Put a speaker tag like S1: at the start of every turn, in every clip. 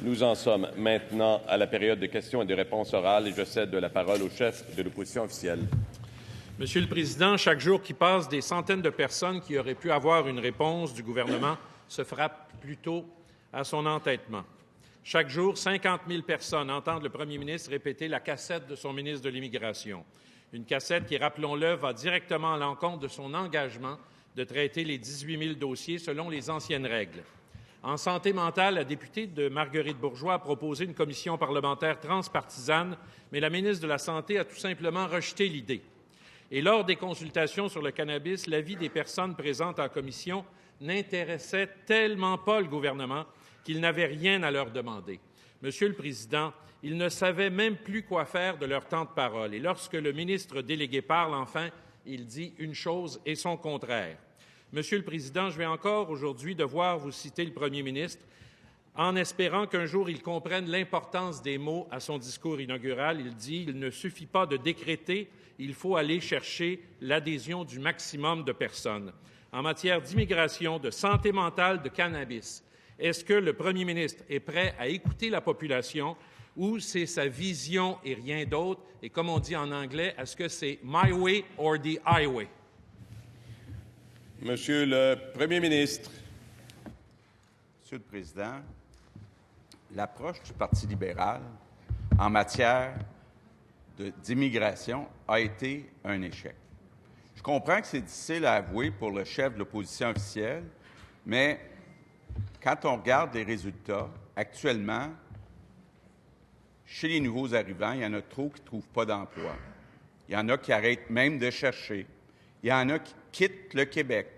S1: Nous en sommes maintenant à la période de questions et de réponses orales et je cède la parole au chef de l'opposition officielle.
S2: Monsieur le Président, chaque jour qui passe, des centaines de personnes qui auraient pu avoir une réponse du gouvernement se frappent plutôt à son entêtement. Chaque jour, 50 000 personnes entendent le premier ministre répéter la cassette de son ministre de l'Immigration. Une cassette qui, rappelons-le, va directement à l'encontre de son engagement de traiter les 18 000 dossiers selon les anciennes règles. En santé mentale, la députée de Marguerite Bourgeois a proposé une commission parlementaire transpartisane, mais la ministre de la Santé a tout simplement rejeté l'idée. Et lors des consultations sur le cannabis, l'avis des personnes présentes en commission n'intéressait tellement pas le gouvernement qu'il n'avait rien à leur demander. Monsieur le Président, ils ne savaient même plus quoi faire de leur temps de parole. Et lorsque le ministre délégué parle, enfin, il dit une chose et son contraire. Monsieur le Président, je vais encore aujourd'hui devoir vous citer le premier ministre en espérant qu'un jour il comprenne l'importance des mots à son discours inaugural. Il dit « Il ne suffit pas de décréter, il faut aller chercher l'adhésion du maximum de personnes. » En matière d'immigration, de santé mentale, de cannabis, est-ce que le premier ministre est prêt à écouter la population ou c'est sa vision et rien d'autre? Et comme on dit en anglais, est-ce que c'est « my way or the highway » ?
S1: Monsieur le Premier ministre.
S3: Monsieur le Président, l'approche du Parti libéral en matière d'immigration a été un échec. Je comprends que c'est difficile à avouer pour le chef de l'opposition officielle, mais quand on regarde les résultats, actuellement, chez les nouveaux arrivants, il y en a trop qui ne trouvent pas d'emploi. Il y en a qui arrêtent même de chercher. Il y en a qui quittent le Québec.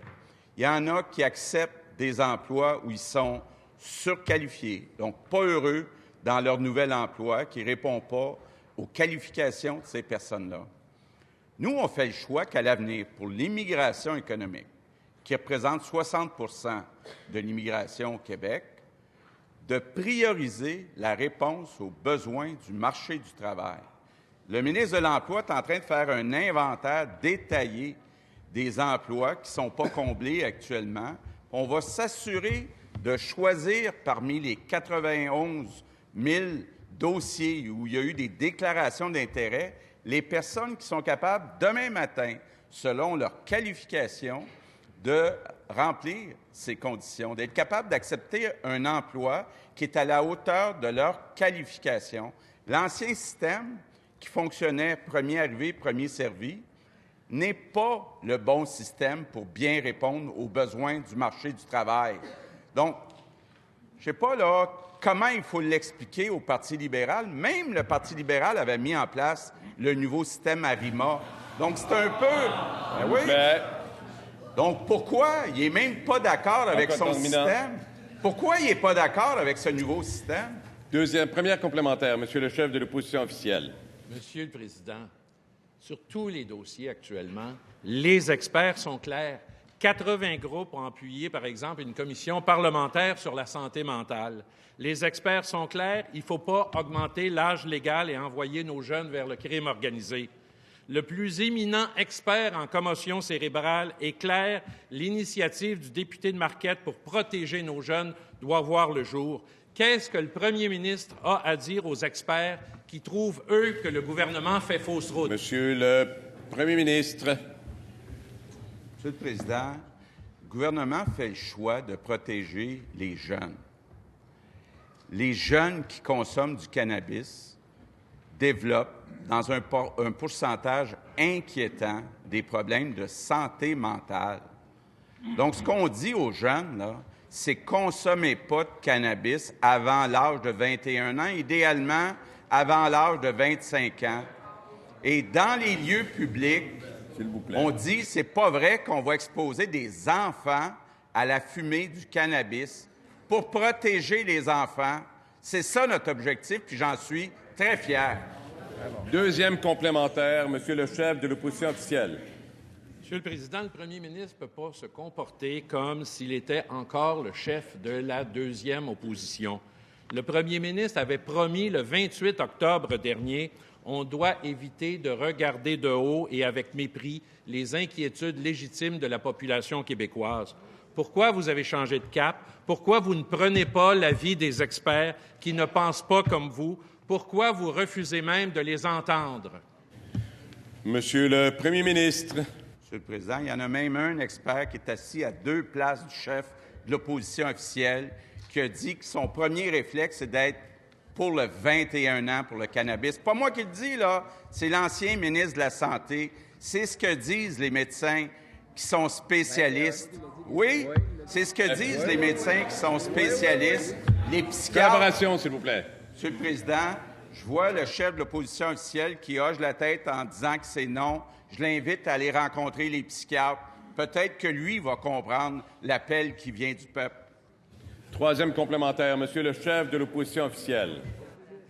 S3: Il y en a qui acceptent des emplois où ils sont surqualifiés, donc pas heureux dans leur nouvel emploi, qui ne répond pas aux qualifications de ces personnes-là. Nous, on fait le choix qu'à l'avenir, pour l'immigration économique, qui représente 60 % de l'immigration au Québec, de prioriser la réponse aux besoins du marché du travail. Le ministre de l'Emploi est en train de faire un inventaire détaillé des emplois qui ne sont pas comblés actuellement. On va s'assurer de choisir parmi les 91 000 dossiers où il y a eu des déclarations d'intérêt les personnes qui sont capables, demain matin, selon leur qualification, de remplir ces conditions, d'être capables d'accepter un emploi qui est à la hauteur de leur qualification. L'ancien système qui fonctionnait premier arrivé, premier servi, n'est pas le bon système pour bien répondre aux besoins du marché du travail. Donc, je ne sais pas là, comment il faut l'expliquer au Parti libéral. Même le Parti libéral avait mis en place le nouveau système ARIMA. Donc, c'est un peu... Ben oui. Donc, pourquoi il n'est même pas d'accord avec son système? Pourquoi il n'est pas d'accord avec ce nouveau système?
S1: Première complémentaire, Monsieur le chef de l'opposition officielle.
S2: Monsieur le Président, sur tous les dossiers actuellement, les experts sont clairs. 80 groupes ont appuyé, par exemple, une commission parlementaire sur la santé mentale. Les experts sont clairs, il ne faut pas augmenter l'âge légal et envoyer nos jeunes vers le crime organisé. Le plus éminent expert en commotion cérébrale est clair, l'initiative du député de Marquette pour protéger nos jeunes doit voir le jour. Qu'est-ce que le premier ministre a à dire aux experts qui trouvent, eux, que le gouvernement fait fausse route?
S1: Monsieur le Premier ministre.
S3: Monsieur le Président, le gouvernement fait le choix de protéger les jeunes. Les jeunes qui consomment du cannabis développent, dans un pourcentage inquiétant, des problèmes de santé mentale. Donc, ce qu'on dit aux jeunes, là, c'est consommez pas de cannabis avant l'âge de 21 ans, idéalement avant l'âge de 25 ans. Et dans les lieux publics, on dit c'est pas vrai qu'on va exposer des enfants à la fumée du cannabis pour protéger les enfants. C'est ça notre objectif, puis j'en suis très fier.
S1: Deuxième complémentaire, Monsieur le chef de l'opposition officielle.
S2: Monsieur le Président, le premier ministre ne peut pas se comporter comme s'il était encore le chef de la deuxième opposition. Le premier ministre avait promis le 28 octobre dernier « On doit éviter de regarder de haut et avec mépris les inquiétudes légitimes de la population québécoise ». Pourquoi vous avez changé de cap? Pourquoi vous ne prenez pas l'avis des experts qui ne pensent pas comme vous? Pourquoi vous refusez même de les entendre?
S1: Monsieur le Premier ministre.
S3: Monsieur le Président, il y en a même un expert qui est assis à 2 places du chef de l'opposition officielle qui a dit que son premier réflexe, c'est d'être pour le 21 ans pour le cannabis. C'est pas moi qui le dis, là. C'est l'ancien ministre de la Santé. C'est ce que disent les médecins qui sont spécialistes. Oui, c'est ce que disent les médecins qui sont spécialistes. Les psychiatres...
S1: Collaboration, s'il vous plaît.
S3: Monsieur le Président, je vois le chef de l'opposition officielle qui hoche la tête en disant que c'est non. Je l'invite à aller rencontrer les psychiatres. Peut-être que lui va comprendre l'appel qui vient du peuple.
S1: Troisième complémentaire, Monsieur le chef de l'opposition officielle.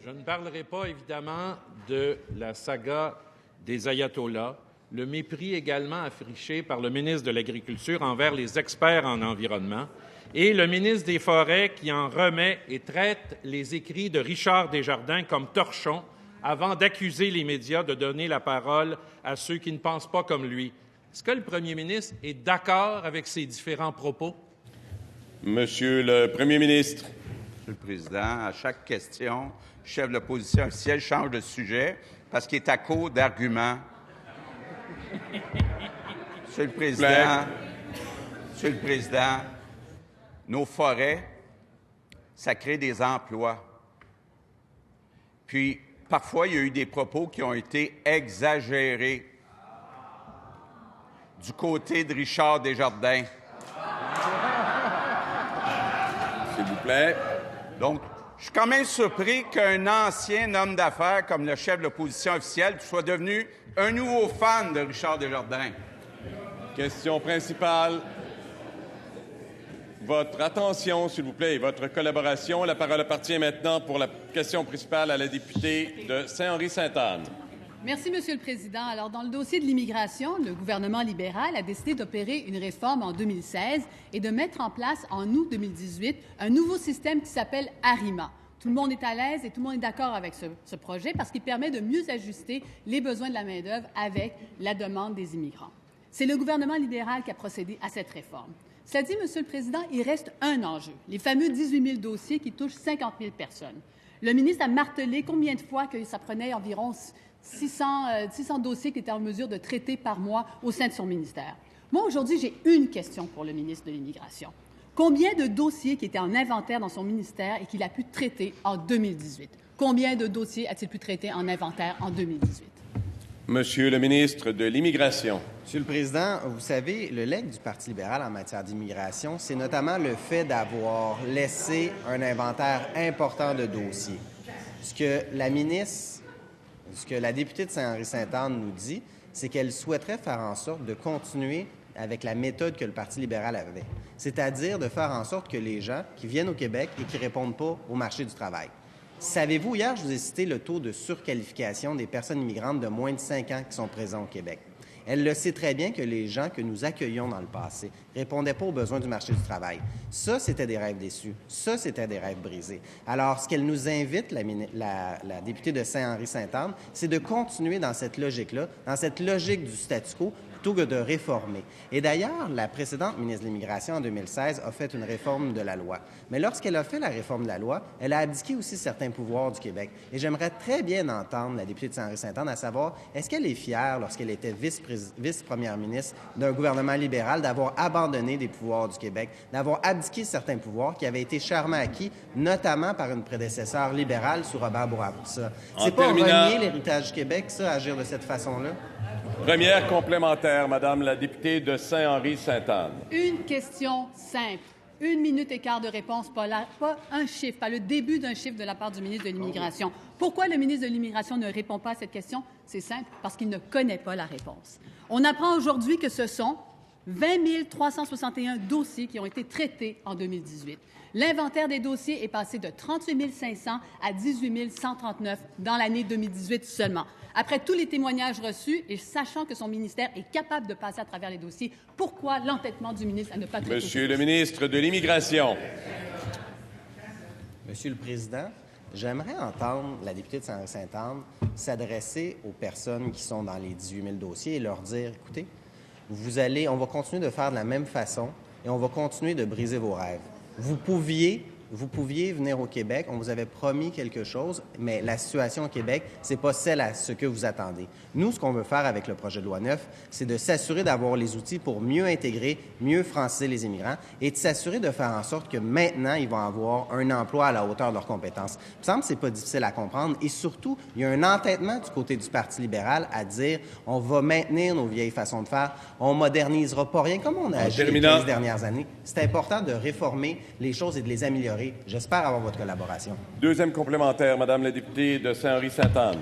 S2: Je ne parlerai pas, évidemment, de la saga des ayatollahs, le mépris également affiché par le ministre de l'Agriculture envers les experts en environnement et le ministre des Forêts qui en remet et traite les écrits de Richard Desjardins comme torchons avant d'accuser les médias de donner la parole à ceux qui ne pensent pas comme lui. Est-ce que le premier ministre est d'accord avec ces différents propos?
S1: Monsieur le Premier ministre.
S3: Monsieur le Président, à chaque question, le chef de l'opposition officielle change de sujet parce qu'il est à court d'arguments. Monsieur le Président, nos forêts, ça crée des emplois. Puis, parfois, il y a eu des propos qui ont été exagérés du côté de Richard Desjardins.
S1: S'il vous plaît.
S3: Donc, je suis quand même surpris qu'un ancien homme d'affaires comme le chef de l'opposition officielle soit devenu un nouveau fan de Richard Desjardins.
S1: Question principale. Votre attention, s'il vous plaît, et votre collaboration. La parole appartient maintenant pour la question principale à la députée de Saint-Henri-Sainte-Anne.
S4: Merci, Monsieur le Président. Alors, dans le dossier de l'immigration, le gouvernement libéral a décidé d'opérer une réforme en 2016 et de mettre en place, en août 2018, un nouveau système qui s'appelle ARIMA. Tout le monde est à l'aise et tout le monde est d'accord avec ce projet parce qu'il permet de mieux ajuster les besoins de la main-d'œuvre avec la demande des immigrants. C'est le gouvernement libéral qui a procédé à cette réforme. Cela dit, Monsieur le Président, il reste un enjeu, les fameux 18 000 dossiers qui touchent 50 000 personnes. Le ministre a martelé combien de fois que ça prenait environ 600 dossiers qu'il était en mesure de traiter par mois au sein de son ministère. Moi, aujourd'hui, j'ai une question pour le ministre de l'Immigration. Combien de dossiers qui étaient en inventaire dans son ministère et qu'il a pu traiter en 2018? Combien de dossiers a-t-il pu traiter en inventaire en 2018?
S1: Monsieur le ministre de l'Immigration.
S5: Monsieur le Président, vous savez, le legs du Parti libéral en matière d'immigration, c'est notamment le fait d'avoir laissé un inventaire important de dossiers. Ce que la députée de Saint-Henri-Sainte-Anne nous dit, c'est qu'elle souhaiterait faire en sorte de continuer avec la méthode que le Parti libéral avait, c'est-à-dire de faire en sorte que les gens qui viennent au Québec et qui ne répondent pas au marché du travail. Savez-vous, hier, je vous ai cité le taux de surqualification des personnes immigrantes de moins de 5 ans qui sont présents au Québec. Elle le sait très bien que les gens que nous accueillions dans le passé ne répondaient pas aux besoins du marché du travail. Ça, c'était des rêves déçus. Ça, c'était des rêves brisés. Alors, ce qu'elle nous invite, la députée de Saint-Henri-Sainte-Anne, c'est de continuer dans cette logique-là, dans cette logique du statu quo, plutôt que de réformer. Et d'ailleurs, la précédente ministre de l'Immigration, en 2016, a fait une réforme de la loi. Mais lorsqu'elle a fait la réforme de la loi, elle a abdiqué aussi certains pouvoirs du Québec. Et j'aimerais très bien entendre la députée de Saint-Henri-Sainte-Anne à savoir, est-ce qu'elle est fière, lorsqu'elle était vice-première ministre d'un gouvernement libéral, d'avoir abandonné des pouvoirs du Québec, d'avoir abdiqué certains pouvoirs qui avaient été chèrement acquis, notamment par une prédécesseur libérale sous Robert Bourassa. C'est pas renier l'héritage du Québec, ça, agir de cette façon-là?
S1: Première complémentaire, Madame la députée de Saint-Henri-Sainte-Anne.
S4: Une question simple. 1 minute et quart de réponse, pas un chiffre, pas le début d'un chiffre de la part du ministre de l'Immigration. Pourquoi le ministre de l'Immigration ne répond pas à cette question? C'est simple, parce qu'il ne connaît pas la réponse. On apprend aujourd'hui que ce sont 20 361 dossiers qui ont été traités en 2018. L'inventaire des dossiers est passé de 38 500 à 18 139 dans l'année 2018 seulement. Après tous les témoignages reçus et sachant que son ministère est capable de passer à travers les dossiers, pourquoi l'entêtement du ministre à ne pas traiter?
S1: Monsieur le ministre de l'Immigration.
S5: Monsieur le Président, j'aimerais entendre la députée de Saint-Henri-Sainte-Anne s'adresser aux personnes qui sont dans les 18 000 dossiers et leur dire, écoutez, on va continuer de faire de la même façon et on va continuer de briser vos rêves. Vous pouviez venir au Québec, on vous avait promis quelque chose, mais la situation au Québec, c'est pas celle à ce que vous attendez. Nous, ce qu'on veut faire avec le projet de loi 9, c'est de s'assurer d'avoir les outils pour mieux intégrer, mieux franciser les immigrants et de s'assurer de faire en sorte que maintenant, ils vont avoir un emploi à la hauteur de leurs compétences. Il me semble que c'est pas difficile à comprendre et surtout, il y a un entêtement du côté du Parti libéral à dire on va maintenir nos vieilles façons de faire, on modernisera pas rien comme on a agi les 15 dernières années. C'est important de réformer les choses et de les améliorer. J'espère avoir votre collaboration.
S1: Deuxième complémentaire, Madame la députée de Saint-Henri-Sainte-Anne.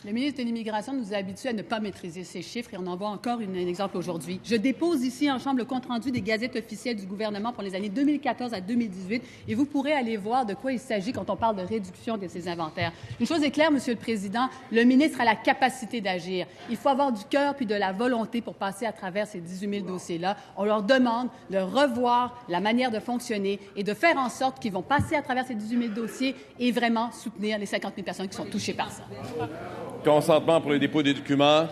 S4: Le ministre de l'Immigration nous a habitués à ne pas maîtriser ces chiffres et on en voit encore un exemple aujourd'hui. Je dépose ici en Chambre le compte-rendu des gazettes officielles du gouvernement pour les années 2014 à 2018 et vous pourrez aller voir de quoi il s'agit quand on parle de réduction de ces inventaires. Une chose est claire, Monsieur le Président, le ministre a la capacité d'agir. Il faut avoir du cœur puis de la volonté pour passer à travers ces 18 000 dossiers-là. On leur demande de revoir la manière de fonctionner et de faire en sorte qu'ils vont passer à travers ces 18 000 dossiers et vraiment soutenir les 50 000 personnes qui sont touchées par ça.
S1: Consentement pour le dépôt des documents.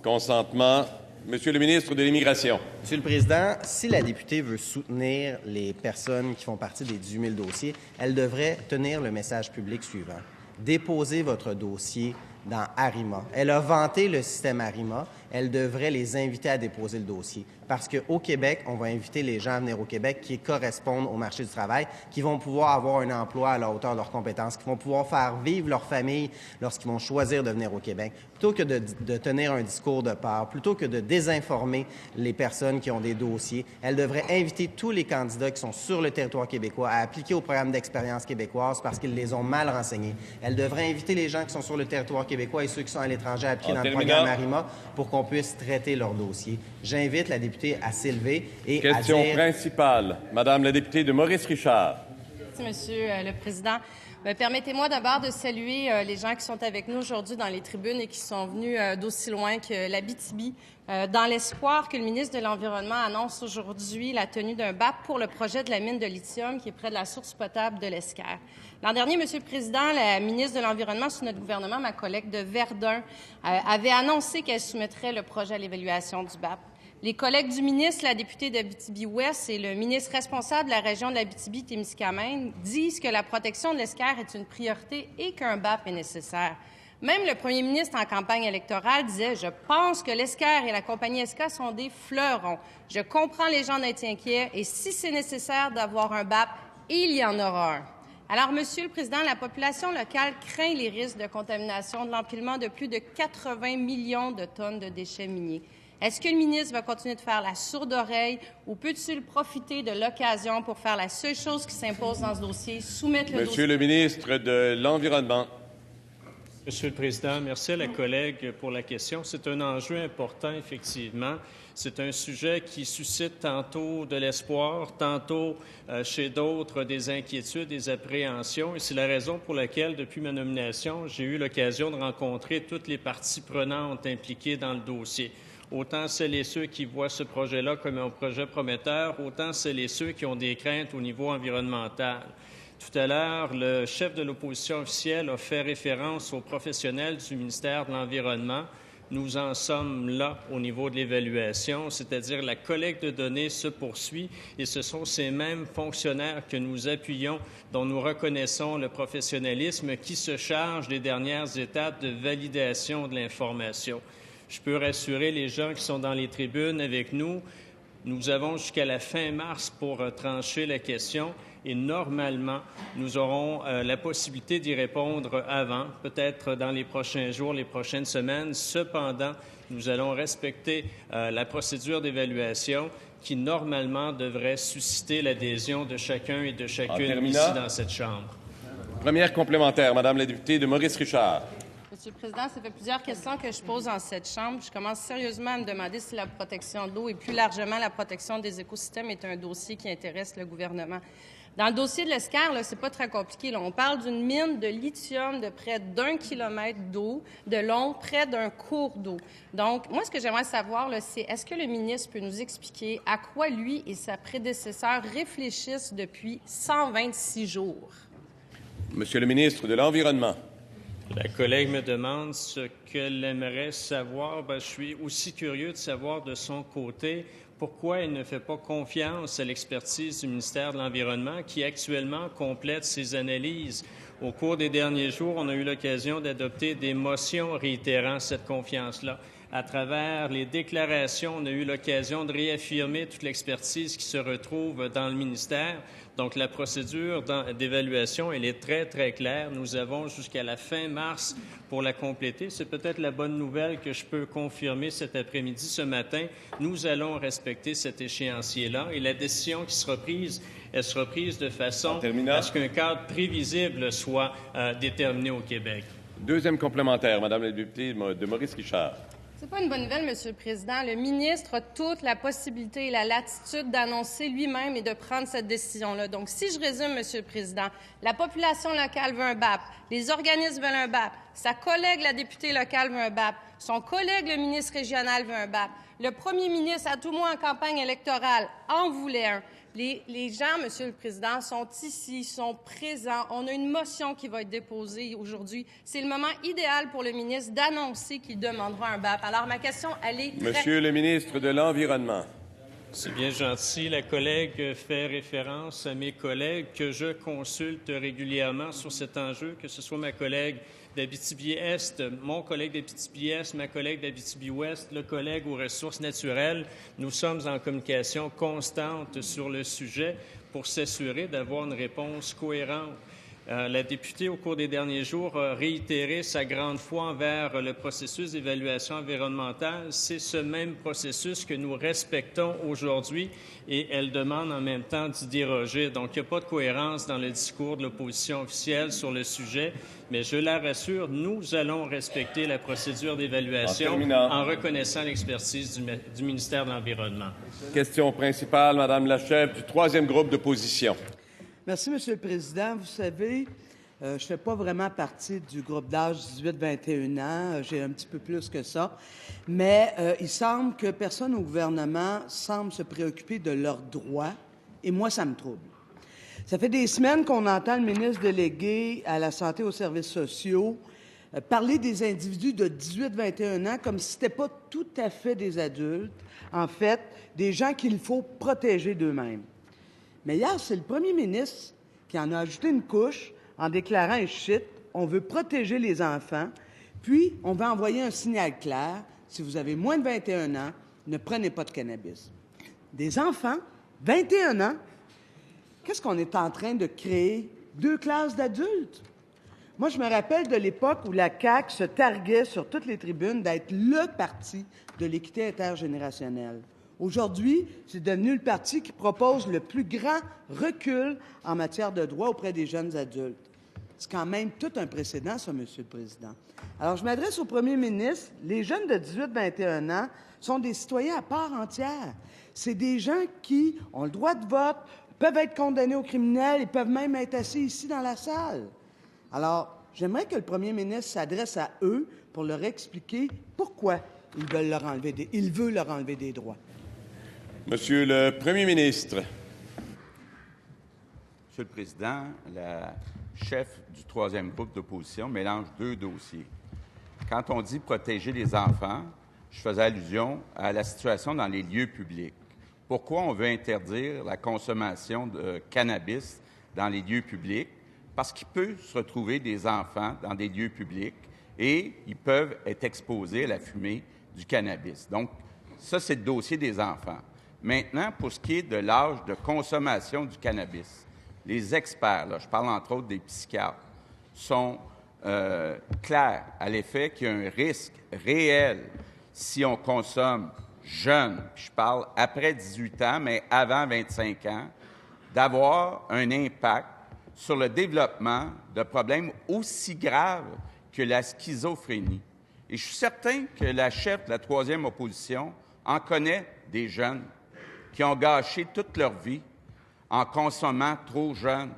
S1: Consentement. Monsieur le ministre de l'Immigration.
S5: Monsieur le Président, si la députée veut soutenir les personnes qui font partie des 18 000 dossiers, elle devrait tenir le message public suivant. Déposez votre dossier dans Arima. Elle a vanté le système Arima. Elle devrait les inviter à déposer le dossier. Parce qu'au Québec, on va inviter les gens à venir au Québec qui correspondent au marché du travail, qui vont pouvoir avoir un emploi à la hauteur de leurs compétences, qui vont pouvoir faire vivre leur famille lorsqu'ils vont choisir de venir au Québec. Plutôt que de tenir un discours de peur, plutôt que de désinformer les personnes qui ont des dossiers, elle devrait inviter tous les candidats qui sont sur le territoire québécois à appliquer au programme d'expérience québécoise parce qu'ils les ont mal renseignés. Elle devrait inviter les gens qui sont sur le territoire québécois et ceux qui sont à l'étranger à appliquer dans le programme Arima pour qu'on puisse traiter leur dossier. J'invite la députée à s'élever et
S1: Question
S5: à dire...
S1: principale. Madame la députée de Maurice-Richard.
S6: Merci, Monsieur le Président. Permettez-moi d'abord de saluer les gens qui sont avec nous aujourd'hui dans les tribunes et qui sont venus d'aussi loin que l'Abitibi, dans l'espoir que le ministre de l'Environnement annonce aujourd'hui la tenue d'un BAP pour le projet de la mine de lithium qui est près de la source potable de l'Esquerre. L'an dernier, Monsieur le Président, la ministre de l'Environnement sous notre gouvernement, ma collègue de Verdun, avait annoncé qu'elle soumettrait le projet à l'évaluation du BAP. Les collègues du ministre, la députée d'Abitibi-Ouest et le ministre responsable de la région de l'Abitibi-Témiscamingue disent que la protection de l'Esquerre est une priorité et qu'un BAP est nécessaire. Même le premier ministre en campagne électorale disait « Je pense que l'Esquerre et la compagnie ESCA sont des fleurons. Je comprends les gens d'être inquiets et si c'est nécessaire d'avoir un BAP, il y en aura un. » Alors, Monsieur le Président, la population locale craint les risques de contamination de l'empilement de plus de 80 millions de tonnes de déchets miniers. Est-ce que le ministre va continuer de faire la sourde oreille ou peut-il profiter de l'occasion pour faire la seule chose qui s'impose dans ce dossier, soumettre le dossier...
S1: Monsieur le ministre de l'Environnement.
S7: Monsieur le Président, merci à la collègue pour la question. C'est un enjeu important, effectivement. C'est un sujet qui suscite tantôt de l'espoir, tantôt chez d'autres des inquiétudes, des appréhensions. Et c'est la raison pour laquelle, depuis ma nomination, j'ai eu l'occasion de rencontrer toutes les parties prenantes impliquées dans le dossier. Autant celles et ceux qui voient ce projet-là comme un projet prometteur, autant celles et ceux qui ont des craintes au niveau environnemental. Tout à l'heure, le chef de l'opposition officielle a fait référence aux professionnels du ministère de l'Environnement. Nous en sommes là au niveau de l'évaluation, c'est-à-dire la collecte de données se poursuit et ce sont ces mêmes fonctionnaires que nous appuyons, dont nous reconnaissons le professionnalisme, qui se chargent des dernières étapes de validation de l'information. Je peux rassurer les gens qui sont dans les tribunes avec nous. Nous avons jusqu'à la fin mars pour trancher la question et normalement, nous aurons la possibilité d'y répondre avant, peut-être dans les prochains jours, les prochaines semaines. Cependant, nous allons respecter la procédure d'évaluation qui, normalement, devrait susciter l'adhésion de chacun et de chacune ici dans cette Chambre.
S1: Première complémentaire, Madame la députée de Maurice-Richard.
S6: Monsieur le Président, ça fait plusieurs questions que je pose dans cette Chambre. Je commence sérieusement à me demander si la protection de l'eau et plus largement la protection des écosystèmes est un dossier qui intéresse le gouvernement. Dans le dossier de l'Esquerre, c'est pas très compliqué. Là. On parle d'une mine de lithium de près d'1 kilomètre d'eau, de long, près d'un cours d'eau. Donc, moi, ce que j'aimerais savoir, c'est est-ce que le ministre peut nous expliquer à quoi lui et sa prédécesseur réfléchissent depuis 126 jours?
S1: Monsieur le ministre de l'Environnement.
S7: La collègue me demande ce qu'elle aimerait savoir. Je suis aussi curieux de savoir de son côté pourquoi il ne fait pas confiance à l'expertise du ministère de l'Environnement qui actuellement complète ses analyses. Au cours des derniers jours, on a eu l'occasion d'adopter des motions réitérant cette confiance-là. À travers les déclarations, on a eu l'occasion de réaffirmer toute l'expertise qui se retrouve dans le ministère. Donc, la procédure d'évaluation, elle est très, très claire. Nous avons jusqu'à la fin mars pour la compléter. C'est peut-être la bonne nouvelle que je peux confirmer cet après-midi, ce matin. Nous allons respecter cet échéancier-là et la décision qui sera prise, elle sera prise de façon à ce qu'un cadre prévisible soit déterminé au Québec.
S1: Deuxième complémentaire, Madame la députée de Maurice Richard.
S6: C'est pas une bonne nouvelle, Monsieur le Président. Le ministre a toute la possibilité et la latitude d'annoncer lui-même et de prendre cette décision-là. Donc, si je résume, Monsieur le Président, la population locale veut un BAP, les organismes veulent un BAP, sa collègue, la députée locale, veut un BAP, son collègue, le ministre régional, veut un BAP, le premier ministre, à tout moins en campagne électorale, en voulait un. Les gens, Monsieur le Président, sont ici, sont présents. On a une motion qui va être déposée aujourd'hui. C'est le moment idéal pour le ministre d'annoncer qu'il demandera un BAP. Alors, ma question, elle est très...
S1: Monsieur le ministre de l'Environnement.
S7: C'est bien gentil. La collègue fait référence à mes collègues que je consulte régulièrement sur cet enjeu, que ce soit ma collègue d'Abitibi-Est, mon collègue d'Abitibi-Est, ma collègue d'Abitibi-Ouest, le collègue aux ressources naturelles. Nous sommes en communication constante sur le sujet pour s'assurer d'avoir une réponse cohérente. La députée, au cours des derniers jours, a réitéré sa grande foi envers le processus d'évaluation environnementale. C'est ce même processus que nous respectons aujourd'hui et elle demande en même temps d'y déroger. Donc, il n'y a pas de cohérence dans le discours de l'opposition officielle sur le sujet, mais je la rassure, nous allons respecter la procédure d'évaluation en reconnaissant l'expertise du ministère de l'Environnement.
S1: Question principale, Madame la chef du troisième groupe d'opposition.
S8: Merci, Monsieur le Président. Vous savez, je ne fais pas vraiment partie du groupe d'âge 18-21 ans. J'ai un petit peu plus que ça. Mais il semble que personne au gouvernement semble se préoccuper de leurs droits. Et moi, ça me trouble. Ça fait des semaines qu'on entend le ministre délégué à la Santé et aux services sociaux parler des individus de 18-21 ans comme si ce n'était pas tout à fait des adultes. En fait, des gens qu'il faut protéger d'eux-mêmes. Mais hier, c'est le premier ministre qui en a ajouté une couche en déclarant, et je cite, « On veut protéger les enfants, puis on va envoyer un signal clair, si vous avez moins de 21 ans, ne prenez pas de cannabis. » Des enfants, 21 ans, qu'est-ce qu'on est en train de créer? 2 classes d'adultes? Moi, je me rappelle de l'époque où la CAQ se targuait sur toutes les tribunes d'être le parti de l'équité intergénérationnelle. Aujourd'hui, c'est devenu le parti qui propose le plus grand recul en matière de droits auprès des jeunes adultes. C'est quand même tout un précédent, ça, Monsieur le Président. Alors, je m'adresse au premier ministre. Les jeunes de 18-21 ans sont des citoyens à part entière. C'est des gens qui ont le droit de vote, peuvent être condamnés au criminel et peuvent même être assis ici dans la salle. Alors, j'aimerais que le premier ministre s'adresse à eux pour leur expliquer pourquoi il veut leur enlever des droits.
S1: Monsieur le Premier ministre.
S3: Monsieur le Président, la chef du troisième groupe d'opposition mélange 2 dossiers. Quand on dit protéger les enfants, je faisais allusion à la situation dans les lieux publics. Pourquoi on veut interdire la consommation de cannabis dans les lieux publics? Parce qu'il peut se retrouver des enfants dans des lieux publics et ils peuvent être exposés à la fumée du cannabis. Donc, ça, c'est le dossier des enfants. Maintenant, pour ce qui est de l'âge de consommation du cannabis, les experts, là, je parle entre autres des psychiatres, sont clairs à l'effet qu'il y a un risque réel si on consomme jeune, puis je parle après 18 ans, mais avant 25 ans, d'avoir un impact sur le développement de problèmes aussi graves que la schizophrénie. Et je suis certain que la chef de la troisième opposition en connaît des jeunes qui ont gâché toute leur vie en consommant trop jeune.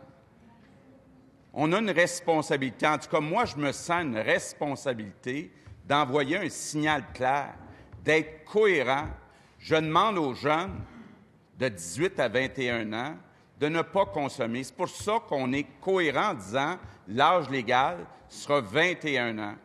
S3: On a une responsabilité, en tout cas moi je me sens une responsabilité d'envoyer un signal clair, d'être cohérent. Je demande aux jeunes de 18 à 21 ans de ne pas consommer. C'est pour ça qu'on est cohérent en disant l'âge légal sera 21 ans.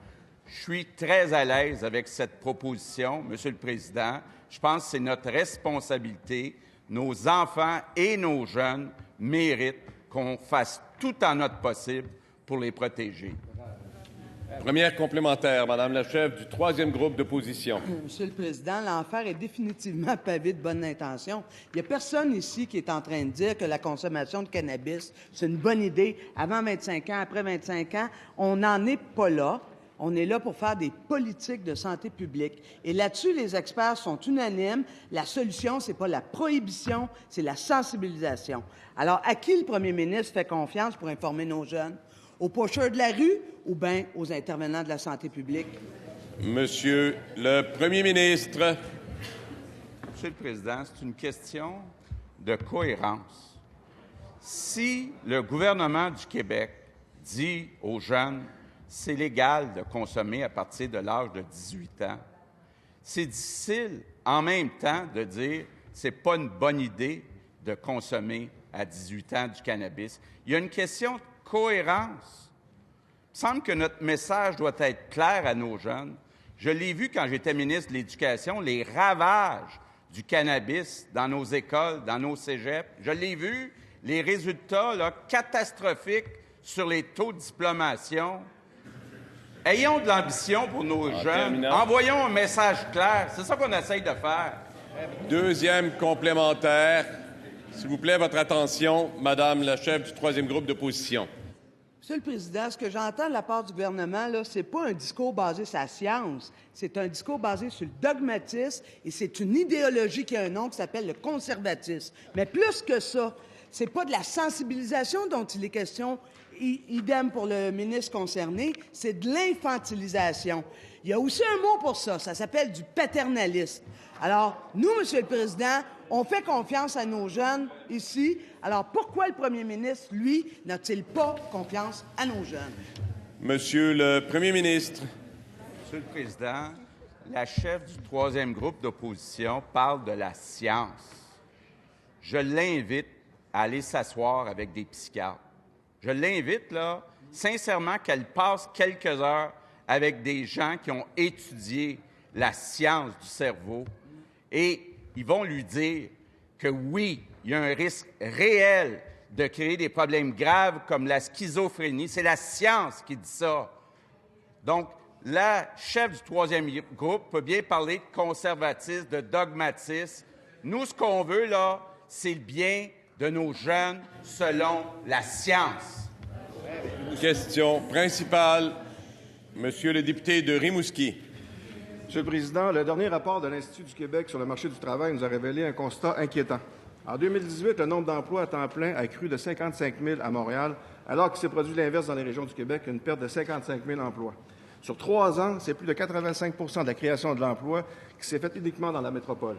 S3: Je suis très à l'aise avec cette proposition, Monsieur le Président. Je pense que c'est notre responsabilité. Nos enfants et nos jeunes méritent qu'on fasse tout en notre possible pour les protéger.
S1: Première complémentaire, Madame la chef du troisième groupe d'opposition.
S8: Monsieur le Président, l'enfer est définitivement pavé de bonnes intentions. Il n'y a personne ici qui est en train de dire que la consommation de cannabis, c'est une bonne idée avant 25 ans, après 25 ans. On n'en est pas là. On est là pour faire des politiques de santé publique. Et là-dessus, les experts sont unanimes. La solution, ce n'est pas la prohibition, c'est la sensibilisation. Alors, à qui le premier ministre fait confiance pour informer nos jeunes? Aux pocheurs de la rue ou bien aux intervenants de la santé publique?
S1: Monsieur le premier ministre.
S3: Monsieur le Président, c'est une question de cohérence. Si le gouvernement du Québec dit aux jeunes c'est légal de consommer à partir de l'âge de 18 ans, c'est difficile en même temps de dire c'est pas une bonne idée de consommer à 18 ans du cannabis. Il y a une question de cohérence. Il me semble que notre message doit être clair à nos jeunes. Je l'ai vu quand j'étais ministre de l'Éducation, les ravages du cannabis dans nos écoles, dans nos cégeps. Je l'ai vu, les résultats là, catastrophiques sur les taux de diplomation. Ayons de l'ambition pour nos jeunes. Envoyons un message clair. C'est ça qu'on essaye de faire.
S1: Deuxième complémentaire. S'il vous plaît, votre attention, Madame la chef du troisième groupe d'opposition.
S8: Monsieur le Président, ce que j'entends de la part du gouvernement, ce n'est pas un discours basé sur la science. C'est un discours basé sur le dogmatisme et c'est une idéologie qui a un nom qui s'appelle le conservatisme. Mais plus que ça, ce n'est pas de la sensibilisation dont il est question. Idem pour le ministre concerné, c'est de l'infantilisation. Il y a aussi un mot pour ça, ça s'appelle du paternalisme. Alors, nous, Monsieur le Président, on fait confiance à nos jeunes ici. Alors, pourquoi le premier ministre, lui, n'a-t-il pas confiance à nos jeunes?
S1: Monsieur le premier ministre.
S3: Monsieur le Président, la chef du troisième groupe d'opposition parle de la science. Je l'invite à aller s'asseoir avec des psychiatres. Je l'invite, là, sincèrement, qu'elle passe quelques heures avec des gens qui ont étudié la science du cerveau et ils vont lui dire que oui, il y a un risque réel de créer des problèmes graves comme la schizophrénie. C'est la science qui dit ça. Donc, la chef du troisième groupe peut bien parler de conservatisme, de dogmatisme. Nous, ce qu'on veut, là, c'est le bien de nos jeunes selon la science.
S1: Question principale, Monsieur le député de Rimouski.
S9: Monsieur le Président, le dernier rapport de l'Institut du Québec sur le marché du travail nous a révélé un constat inquiétant. En 2018, le nombre d'emplois à temps plein a crû de 55 000 à Montréal, alors qu'il s'est produit l'inverse dans les régions du Québec, une perte de 55 000 emplois. Sur 3 ans, c'est plus de 85 de la création de l'emploi qui s'est faite uniquement dans la métropole.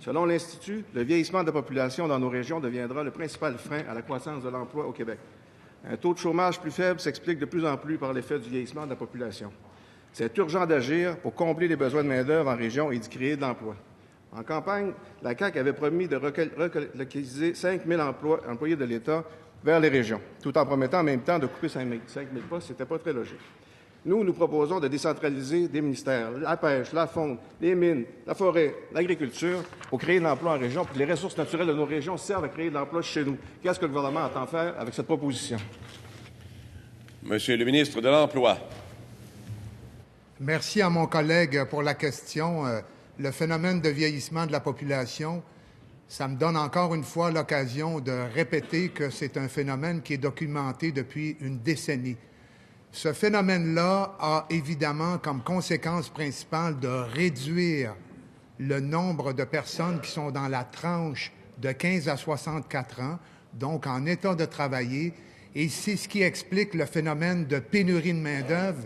S9: Selon l'Institut, le vieillissement de la population dans nos régions deviendra le principal frein à la croissance de l'emploi au Québec. Un taux de chômage plus faible s'explique de plus en plus par l'effet du vieillissement de la population. C'est urgent d'agir pour combler les besoins de main-d'œuvre en région et d'y créer de l'emploi. En campagne, la CAQ avait promis de relocaliser 5 000 employés de l'État vers les régions, tout en promettant en même temps de couper 5 000 postes. Ce n'était pas très logique. Nous proposons de décentraliser des ministères, la pêche, la faune, les mines, la forêt, l'agriculture, pour créer de l'emploi en région, pour que les ressources naturelles de nos régions servent à créer de l'emploi chez nous. Qu'est-ce que le gouvernement entend faire avec cette proposition?
S1: Monsieur le ministre de l'Emploi.
S10: Merci à mon collègue pour la question. Le phénomène de vieillissement de la population, ça me donne encore une fois l'occasion de répéter que c'est un phénomène qui est documenté depuis une décennie. Ce phénomène-là a évidemment comme conséquence principale de réduire le nombre de personnes qui sont dans la tranche de 15 à 64 ans, donc en état de travailler, et c'est ce qui explique le phénomène de pénurie de main-d'œuvre.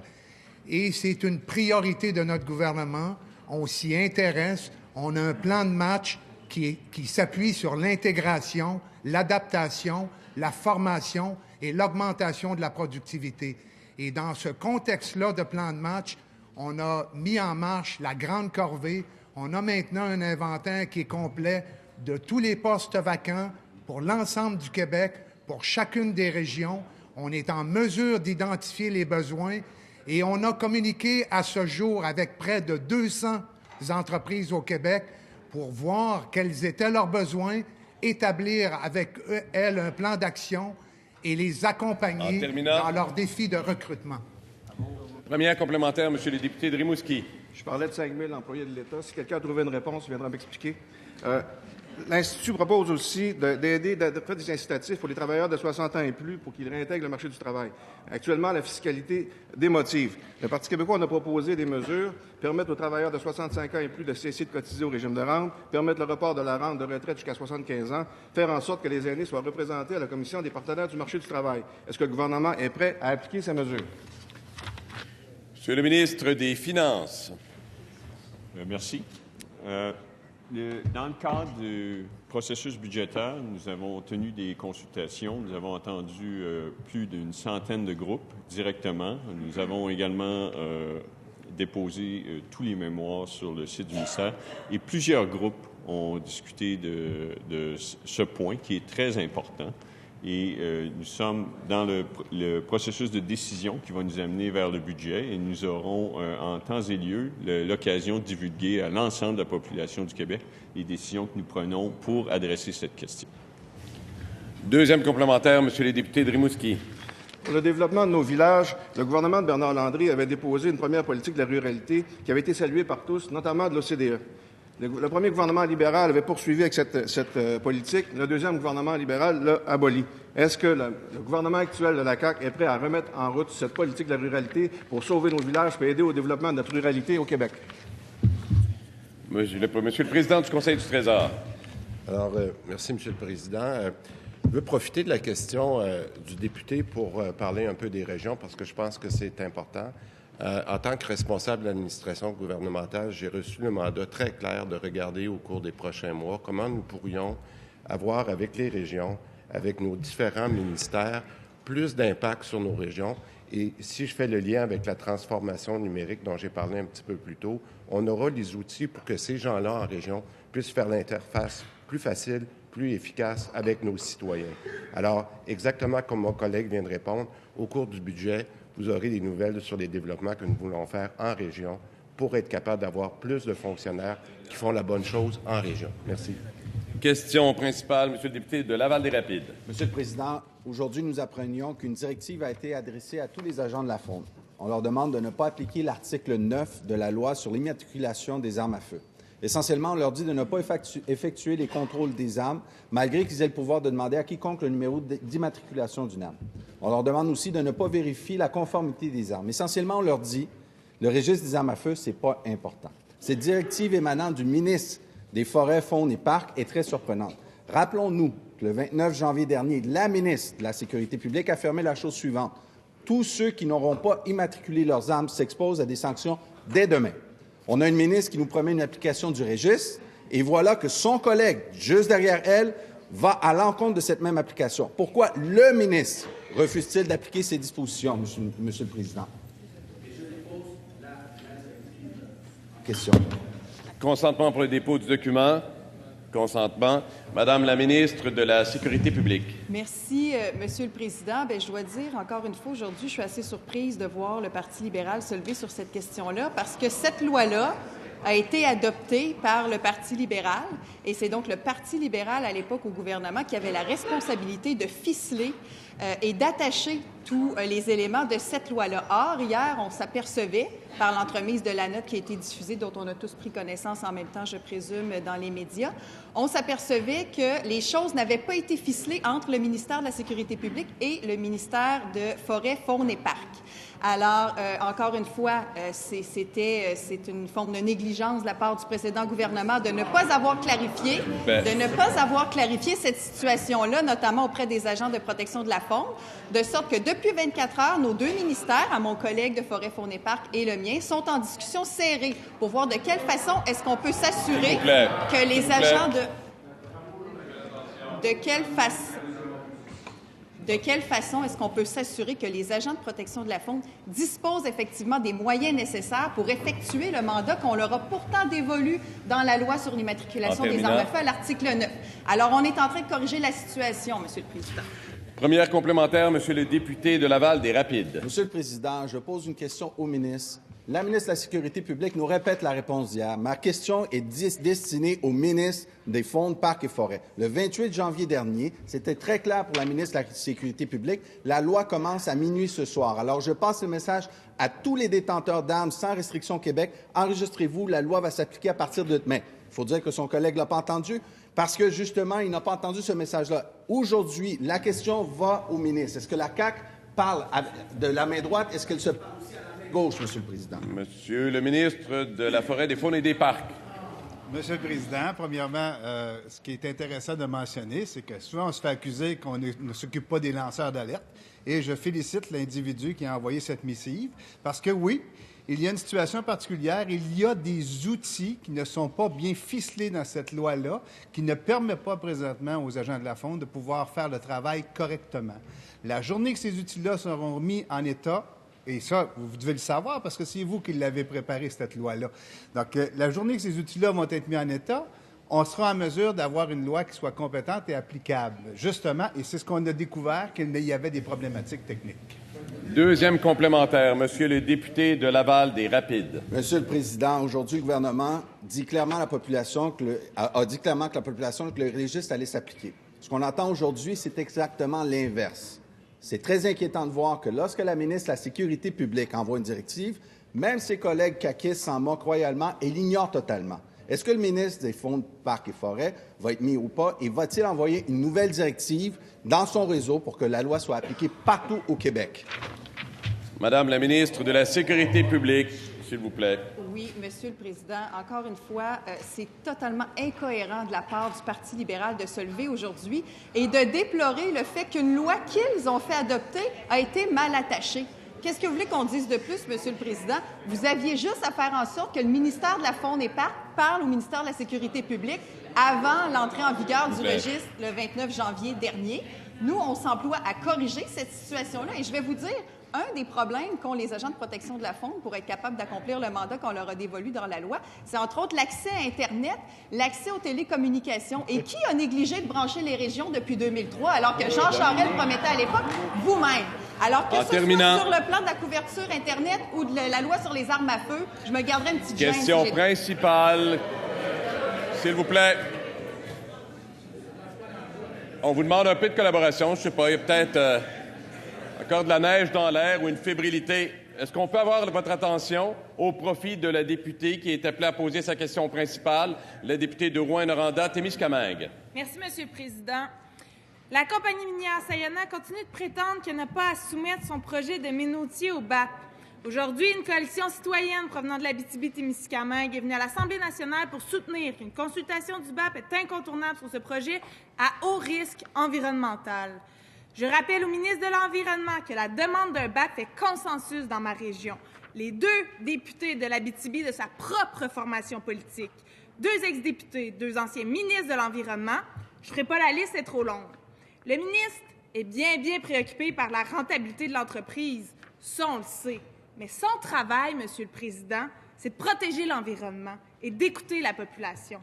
S10: Et c'est une priorité de notre gouvernement. On s'y intéresse. On a un plan de match qui s'appuie sur l'intégration, l'adaptation, la formation et l'augmentation de la productivité. Et dans ce contexte-là de plan de match, on a mis en marche la grande corvée. On a maintenant un inventaire qui est complet de tous les postes vacants pour l'ensemble du Québec, pour chacune des régions. On est en mesure d'identifier les besoins et on a communiqué à ce jour avec près de 200 entreprises au Québec pour voir quels étaient leurs besoins, établir avec elles un plan d'action et les accompagner dans leurs défis de recrutement.
S1: Première complémentaire, Monsieur le député de Rimouski.
S9: Je parlais de 5 000 employés de l'État. Si quelqu'un a trouvé une réponse, il viendra m'expliquer. L'Institut propose aussi d'aider, de faire des incitatifs pour les travailleurs de 60 ans et plus pour qu'ils réintègrent le marché du travail. Actuellement, la fiscalité démotive. Le Parti québécois, on a proposé des mesures, permettre aux travailleurs de 65 ans et plus de cesser de cotiser au régime de rente, permettre le report de la rente de retraite jusqu'à 75 ans, faire en sorte que les aînés soient représentés à la Commission des partenaires du marché du travail. Est-ce que le gouvernement est prêt à appliquer ces mesures?
S1: Monsieur le ministre des Finances.
S11: Merci. Dans le cadre du processus budgétaire, nous avons tenu des consultations. Nous avons entendu plus d'une centaine de groupes directement. Nous avons également déposé tous les mémoires sur le site du ministère et plusieurs groupes ont discuté de ce point qui est très important. Et nous sommes dans le processus de décision qui va nous amener vers le budget et nous aurons en temps et lieu l'occasion de divulguer à l'ensemble de la population du Québec les décisions que nous prenons pour adresser cette question.
S1: Deuxième complémentaire, Monsieur le député de Rimouski.
S9: Pour le développement de nos villages, le gouvernement de Bernard Landry avait déposé une première politique de la ruralité qui avait été saluée par tous, notamment de l'OCDE. Le premier gouvernement libéral avait poursuivi avec cette politique. Le deuxième gouvernement libéral l'a aboli. Est-ce que le gouvernement actuel de la CAQ est prêt à remettre en route cette politique de la ruralité pour sauver nos villages et aider au développement de notre ruralité au Québec?
S1: Monsieur le Président du Conseil du Trésor.
S12: Alors, merci, Monsieur le Président. Je veux profiter de la question du député pour parler un peu des régions parce que je pense que c'est important. En tant que responsable de l'administration gouvernementale, j'ai reçu le mandat très clair de regarder au cours des prochains mois comment nous pourrions avoir avec les régions, avec nos différents ministères, plus d'impact sur nos régions. Et si je fais le lien avec la transformation numérique dont j'ai parlé un petit peu plus tôt, on aura les outils pour que ces gens-là en région puissent faire l'interface plus facile, plus efficace avec nos citoyens. Alors, exactement comme mon collègue vient de répondre, au cours du budget, vous aurez des nouvelles sur les développements que nous voulons faire en région pour être capable d'avoir plus de fonctionnaires qui font la bonne chose en région. Merci.
S1: Question principale, Monsieur le député de Laval-des-Rapides.
S13: Monsieur le Président, aujourd'hui, nous apprenions qu'une directive a été adressée à tous les agents de la Fonde. On leur demande de ne pas appliquer l'article 9 de la loi sur l'immatriculation des armes à feu. Essentiellement, on leur dit de ne pas effectuer les contrôles des armes, malgré qu'ils aient le pouvoir de demander à quiconque le numéro d'immatriculation d'une arme. On leur demande aussi de ne pas vérifier la conformité des armes. Essentiellement, on leur dit le registre des armes à feu, ce n'est pas important. Cette directive émanant du ministre des Forêts, Faunes et Parcs est très surprenante. Rappelons-nous que le 29 janvier dernier, la ministre de la Sécurité publique a affirmé la chose suivante. Tous ceux qui n'auront pas immatriculé leurs armes s'exposent à des sanctions dès demain. On a une ministre qui nous promet une application du registre, et voilà que son collègue, juste derrière elle, va à l'encontre de cette même application. Pourquoi le ministre refuse-t-il d'appliquer ces dispositions, Monsieur le Président? Question.
S1: Consentement pour le dépôt du document. Consentement. Madame la ministre de la Sécurité publique.
S14: Merci, Monsieur le Président. Bien, je dois dire, encore une fois, aujourd'hui, je suis assez surprise de voir le Parti libéral se lever sur cette question-là parce que cette loi-là a été adoptée par le Parti libéral et c'est donc le Parti libéral, à l'époque, au gouvernement, qui avait la responsabilité de ficeler et d'attacher tous les éléments de cette loi-là. Or, hier, on s'apercevait, par l'entremise de la note qui a été diffusée, dont on a tous pris connaissance en même temps, je présume, dans les médias, on s'apercevait que les choses n'avaient pas été ficelées entre le ministère de la Sécurité publique et le ministère de Forêts, Faunes et Parcs. Alors, encore une fois, c'est une forme de négligence de la part du précédent gouvernement de ne pas avoir clarifié cette situation-là, notamment auprès des agents de protection de la faune, de sorte que depuis 24 heures, nos deux ministères, à mon collègue de Forêts, Faunes et Parcs et le mien, sont en discussion serrée pour voir de quelle façon est-ce qu'on peut s'assurer que les agents De quelle façon est-ce qu'on peut s'assurer que les agents de protection de la faune disposent effectivement des moyens nécessaires pour effectuer le mandat qu'on leur a pourtant dévolu dans la loi sur l'immatriculation des armes à feu à l'article 9? Alors, on est en train de corriger la situation, Monsieur le Président.
S1: Première complémentaire, Monsieur le député de Laval-des-Rapides.
S13: Monsieur le Président, je pose une question au ministre. La ministre de la Sécurité publique nous répète la réponse d'hier. Ma question est destinée au ministre des Fonds, Parcs et Forêts. Le 28 janvier dernier, c'était très clair pour la ministre de la Sécurité publique. La loi commence à minuit ce soir. Alors, je passe le message à tous les détenteurs d'armes sans restriction au Québec. Enregistrez-vous, la loi va s'appliquer à partir de demain. Il faut dire que son collègue ne l'a pas entendu parce que, justement, il n'a pas entendu ce message-là. Aujourd'hui, la question va au ministre. Est-ce que la CAQ parle de la main droite? Est-ce qu'elle se parle aussi à la main gauche, Monsieur le Président?
S1: Monsieur le ministre de la Forêt, des Faunes et des Parcs.
S15: Monsieur le Président, premièrement, ce qui est intéressant de mentionner, c'est que souvent on se fait accuser qu'on ne s'occupe pas des lanceurs d'alerte. Et je félicite l'individu qui a envoyé cette missive parce que oui, il y a une situation particulière, il y a des outils qui ne sont pas bien ficelés dans cette loi-là, qui ne permettent pas présentement aux agents de la Fonde de pouvoir faire le travail correctement. La journée que ces outils-là seront mis en état, et ça, vous devez le savoir parce que c'est vous qui l'avez préparé, cette loi-là. Donc, la journée que ces outils-là vont être mis en état, on sera en mesure d'avoir une loi qui soit compétente et applicable, justement, et c'est ce qu'on a découvert, qu'il y avait des problématiques techniques.
S1: Deuxième complémentaire, Monsieur le député de Laval des Rapides.
S13: Monsieur le Président, aujourd'hui, le gouvernement dit clairement à la population a dit clairement que la population que le registre allait s'appliquer. Ce qu'on entend aujourd'hui, c'est exactement l'inverse. C'est très inquiétant de voir que lorsque la ministre de la Sécurité publique envoie une directive, même ses collègues caquistes s'en moquent royalement et l'ignorent totalement. Est-ce que le ministre des Fonds, Parcs et Forêts va être mis ou pas et va-t-il envoyer une nouvelle directive dans son réseau pour que la loi soit appliquée partout au Québec?
S1: Madame la ministre de la Sécurité publique, s'il vous plaît.
S14: Oui, Monsieur le Président, encore une fois, c'est totalement incohérent de la part du Parti libéral de se lever aujourd'hui et de déplorer le fait qu'une loi qu'ils ont fait adopter a été mal attachée. Qu'est-ce que vous voulez qu'on dise de plus, Monsieur le Président? Vous aviez juste à faire en sorte que le ministère de la Faune et Parcs parle au ministère de la Sécurité publique avant l'entrée en vigueur du registre le 29 janvier dernier. Nous, on s'emploie à corriger cette situation-là et je vais vous dire, un des problèmes qu'ont les agents de protection de la faune pour être capables d'accomplir le mandat qu'on leur a dévolu dans la loi, c'est entre autres l'accès à Internet, l'accès aux télécommunications. Et qui a négligé de brancher les régions depuis 2003 alors que Jean Charest le promettait à l'époque? Vous-même. Alors que ce soit sur le plan de la couverture Internet ou de la loi sur les armes à feu, je me garderai une petite gêne.
S1: Question principale, s'il vous plaît. On vous demande un peu de collaboration. Je ne sais pas, il y a peut-être encore de la neige dans l'air ou une fébrilité. Est-ce qu'on peut avoir votre attention au profit de la députée qui est appelée à poser sa question principale, la députée de Rouyn-Noranda, Témiscamingue?
S16: Merci, Monsieur le Président. La compagnie minière Sayona continue de prétendre qu'elle n'a pas à soumettre son projet de minotier au BAP. Aujourd'hui, une coalition citoyenne provenant de l'Abitibi-Témiscamingue est venue à l'Assemblée nationale pour soutenir qu'une consultation du BAP est incontournable sur ce projet à haut risque environnemental. Je rappelle au ministre de l'Environnement que la demande d'un BAP fait consensus dans ma région. Les deux députés de l'Abitibi de sa propre formation politique, deux ex-députés, deux anciens ministres de l'Environnement, je ne ferai pas la liste, c'est trop longue. Le ministre est bien préoccupé par la rentabilité de l'entreprise. Ça, on le sait. Mais son travail, Monsieur le Président, c'est de protéger l'environnement et d'écouter la population.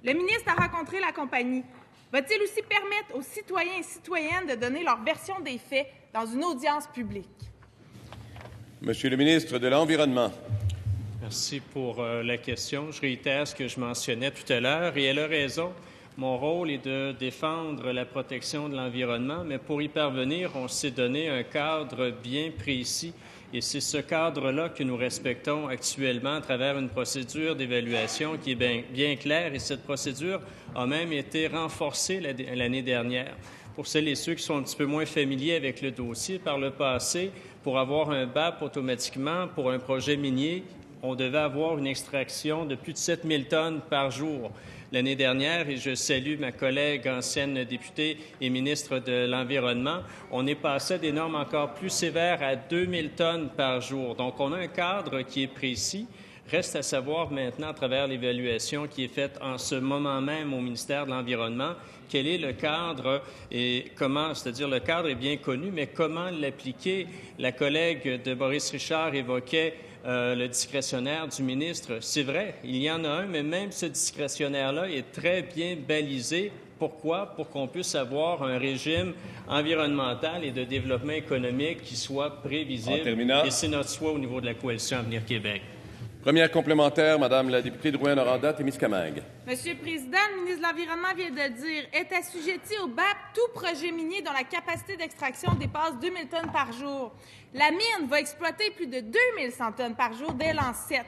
S16: Le ministre a rencontré la compagnie. Va-t-il aussi permettre aux citoyens et citoyennes de donner leur version des faits dans une audience publique?
S1: Monsieur le ministre de l'Environnement.
S7: Merci pour la question. Je réitère ce que je mentionnais tout à l'heure et elle a raison. Mon rôle est de défendre la protection de l'environnement, mais pour y parvenir, on s'est donné un cadre bien précis. Et c'est ce cadre-là que nous respectons actuellement à travers une procédure d'évaluation qui est bien claire. Et cette procédure a même été renforcée l'année dernière. Pour celles et ceux qui sont un petit peu moins familiers avec le dossier, par le passé, pour avoir un BAP automatiquement pour un projet minier, on devait avoir une extraction de plus de 7 000 tonnes par jour. L'année dernière, et je salue ma collègue ancienne députée et ministre de l'Environnement, on est passé à des normes encore plus sévères à 2 000 tonnes par jour. Donc, on a un cadre qui est précis. Reste à savoir maintenant, à travers l'évaluation qui est faite en ce moment même au ministère de l'Environnement, quel est le cadre et comment, c'est-à-dire le cadre est bien connu, mais comment l'appliquer? La collègue de Maurice Richard évoquait le discrétionnaire du ministre. C'est vrai, il y en a un, mais même ce discrétionnaire-là est très bien balisé Pourquoi? Pour qu'on puisse avoir un régime environnemental et de développement économique qui soit prévisible. Et c'est notre souhait au niveau de la Coalition Avenir Québec.
S1: Première complémentaire, Madame la députée de Rouyn-Noranda-Témiscamingue.
S16: Monsieur le Président, le ministre de l'Environnement vient de dire « Est assujetti au BAP tout projet minier dont la capacité d'extraction dépasse 2000 tonnes par jour. La mine va exploiter plus de 2100 tonnes par jour dès l'an 7.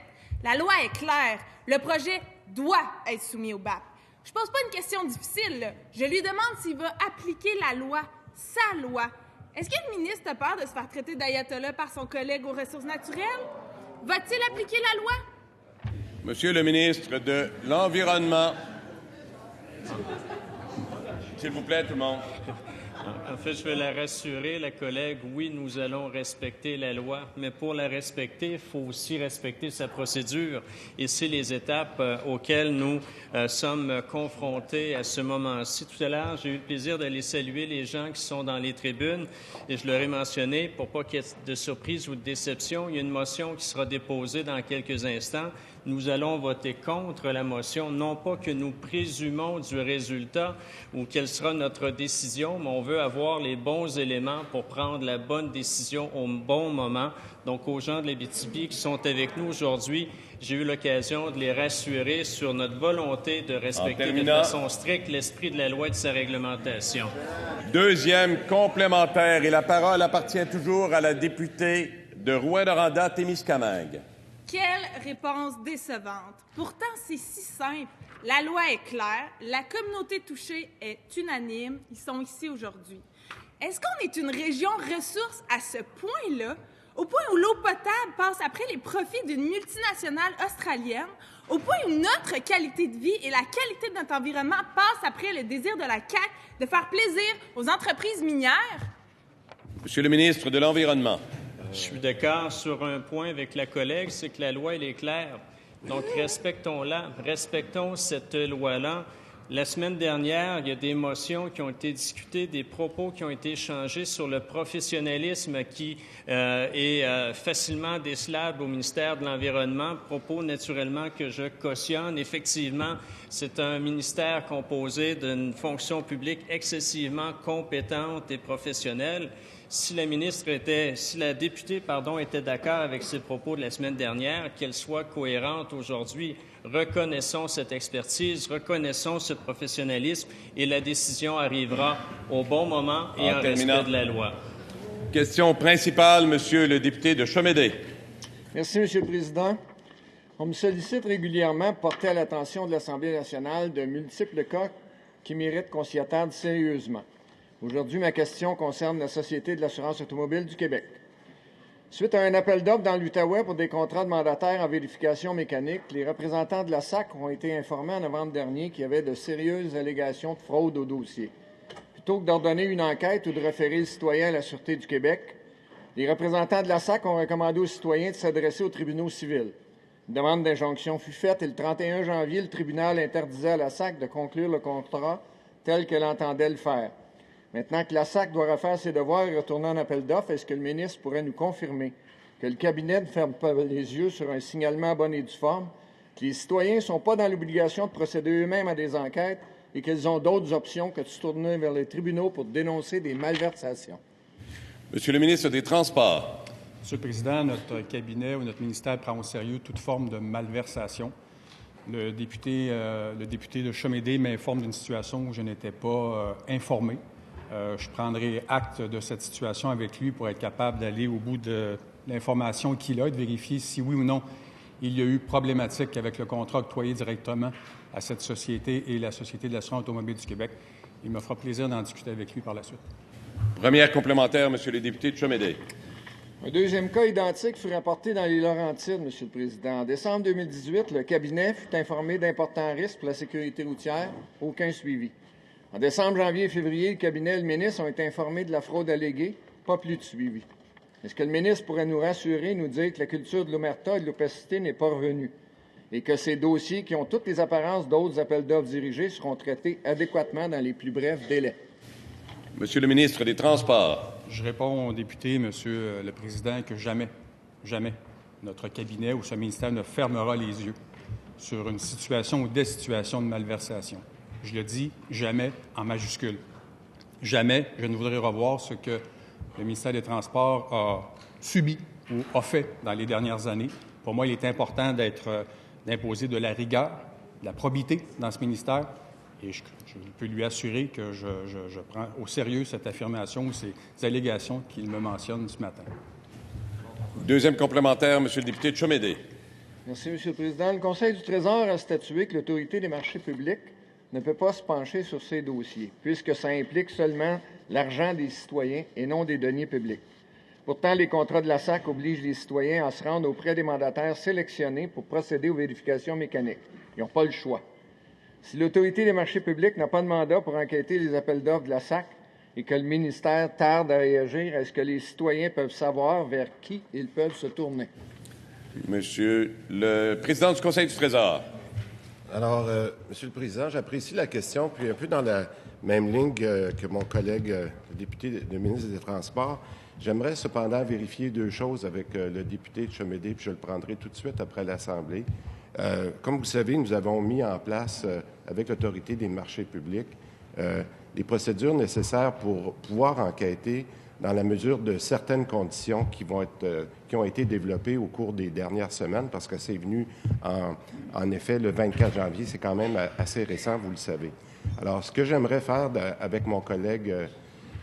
S16: La loi est claire. Le projet doit être soumis au BAP. » Je ne pose pas une question difficile, là. Je lui demande s'il va appliquer la loi, sa loi. Est-ce que le ministre a peur de se faire traiter d'ayatollah par son collègue aux ressources naturelles? Va-t-il appliquer la loi?
S1: Monsieur le ministre de l'Environnement. S'il vous plaît, tout le monde.
S7: En fait, je vais la rassurer, la collègue. Oui, nous allons respecter la loi, mais pour la respecter, il faut aussi respecter sa procédure. Et c'est les étapes auxquelles nous sommes confrontés à ce moment-ci. Tout à l'heure, j'ai eu le plaisir d'aller saluer les gens qui sont dans les tribunes et je leur ai mentionné, pour pas qu'il y ait de surprise ou de déception, il y a une motion qui sera déposée dans quelques instants. Nous allons voter contre la motion, non pas que nous présumons du résultat ou quelle sera notre décision, mais on veut avoir les bons éléments pour prendre la bonne décision au bon moment. Donc, aux gens de l'Abitibi qui sont avec nous aujourd'hui, j'ai eu l'occasion de les rassurer sur notre volonté de respecter de façon stricte l'esprit de la loi et de sa réglementation.
S1: Deuxième complémentaire, et la parole appartient toujours à la députée de Rouyn-Noranda-Témiscamingue.
S16: Quelle réponse décevante. Pourtant, c'est si simple. La loi est claire, la communauté touchée est unanime, ils sont ici aujourd'hui. Est-ce qu'on est une région ressource à ce point-là, au point où l'eau potable passe après les profits d'une multinationale australienne, au point où notre qualité de vie et la qualité de notre environnement passent après le désir de la CAQ de faire plaisir aux entreprises minières?
S1: Monsieur le ministre de l'Environnement.
S7: Je suis d'accord sur un point avec la collègue, c'est que la loi, elle est claire. Donc, respectons-la, respectons cette loi-là. La semaine dernière, il y a des motions qui ont été discutées, des propos qui ont été échangés sur le professionnalisme qui est facilement décelable au ministère de l'Environnement, propos naturellement que je cautionne. Effectivement, c'est un ministère composé d'une fonction publique excessivement compétente et professionnelle. Si la députée était d'accord avec ses propos de la semaine dernière, qu'elle soit cohérente aujourd'hui. Reconnaissons cette expertise, reconnaissons ce professionnalisme et la décision arrivera au bon moment et en respect de la loi.
S1: Question principale, Monsieur le député de Chomédé.
S17: Merci, Monsieur le Président. On me sollicite régulièrement pour porter à l'attention de l'Assemblée nationale de multiples cas qui méritent qu'on s'y attarde sérieusement. Aujourd'hui, ma question concerne la Société de l'assurance automobile du Québec. Suite à un appel d'offres dans l'Outaouais pour des contrats de mandataires en vérification mécanique, les représentants de la SAC ont été informés en novembre dernier qu'il y avait de sérieuses allégations de fraude au dossier. Plutôt que d'ordonner une enquête ou de référer le citoyen à la Sûreté du Québec, les représentants de la SAC ont recommandé aux citoyens de s'adresser aux tribunaux civils. Une demande d'injonction fut faite et le 31 janvier, le tribunal interdisait à la SAC de conclure le contrat tel qu'elle entendait le faire. Maintenant que la SAC doit refaire ses devoirs et retourner en appel d'offres, est-ce que le ministre pourrait nous confirmer que le cabinet ne ferme pas les yeux sur un signalement à bonne et due forme, que les citoyens ne sont pas dans l'obligation de procéder eux-mêmes à des enquêtes et qu'ils ont d'autres options que de se tourner vers les tribunaux pour dénoncer des malversations? Monsieur
S1: le ministre des Transports.
S18: Monsieur le Président, notre cabinet ou notre ministère prend au sérieux toute forme de malversation. Le député de Chomédé m'informe d'une situation où je n'étais pas informé. Je prendrai acte de cette situation avec lui pour être capable d'aller au bout de l'information qu'il a et de vérifier si oui ou non il y a eu problématique avec le contrat octroyé directement à cette société et la Société de l'assurance automobile du Québec. Il me fera plaisir d'en discuter avec lui par la suite.
S1: Première complémentaire, Monsieur le député de Chomédé.
S17: Un deuxième cas identique fut rapporté dans les Laurentides, Monsieur le Président. En décembre 2018, le cabinet fut informé d'importants risques pour la sécurité routière. Aucun suivi. En décembre, janvier et février, le cabinet et le ministre ont été informés de la fraude alléguée. Pas plus de suivi. Est-ce que le ministre pourrait nous rassurer et nous dire que la culture de l'omerta et de l'opacité n'est pas revenue et que ces dossiers, qui ont toutes les apparences d'autres appels d'offres dirigés, seront traités adéquatement dans les plus brefs délais?
S1: Monsieur le ministre des Transports.
S18: Je réponds au député, Monsieur le Président, que jamais, notre cabinet ou ce ministère ne fermera les yeux sur une situation ou des situations de malversation. Je le dis, jamais en majuscule. Jamais je ne voudrais revoir ce que le ministère des Transports a subi ou a fait dans les dernières années. Pour moi, il est important d'imposer de la rigueur, de la probité dans ce ministère. Et je peux lui assurer que je prends au sérieux cette affirmation ou ces allégations qu'il me mentionne ce matin.
S1: Deuxième complémentaire, M. le député de Chomédé.
S17: Merci, M. le Président. Le Conseil du Trésor a statué que l'Autorité des marchés publics ne peut pas se pencher sur ces dossiers, puisque ça implique seulement l'argent des citoyens et non des deniers publics. Pourtant, les contrats de la SAC obligent les citoyens à se rendre auprès des mandataires sélectionnés pour procéder aux vérifications mécaniques. Ils n'ont pas le choix. Si l'Autorité des marchés publics n'a pas de mandat pour enquêter les appels d'offres de la SAC et que le ministère tarde à réagir, est-ce que les citoyens peuvent savoir vers qui ils peuvent se tourner?
S1: Monsieur le président du Conseil du Trésor.
S12: Alors, Monsieur le Président, j'apprécie la question, puis un peu dans la même ligne que mon collègue, le député de ministre des Transports. J'aimerais cependant vérifier deux choses avec le député de Chomédé, puis je le prendrai tout de suite après l'Assemblée. Comme vous savez, nous avons mis en place, avec l'Autorité des marchés publics, les procédures nécessaires pour pouvoir enquêter dans la mesure de certaines conditions qui ont été développées au cours des dernières semaines, parce que c'est venu en effet le 24 janvier. C'est quand même assez récent, vous le savez. Alors, ce que j'aimerais faire avec mon collègue,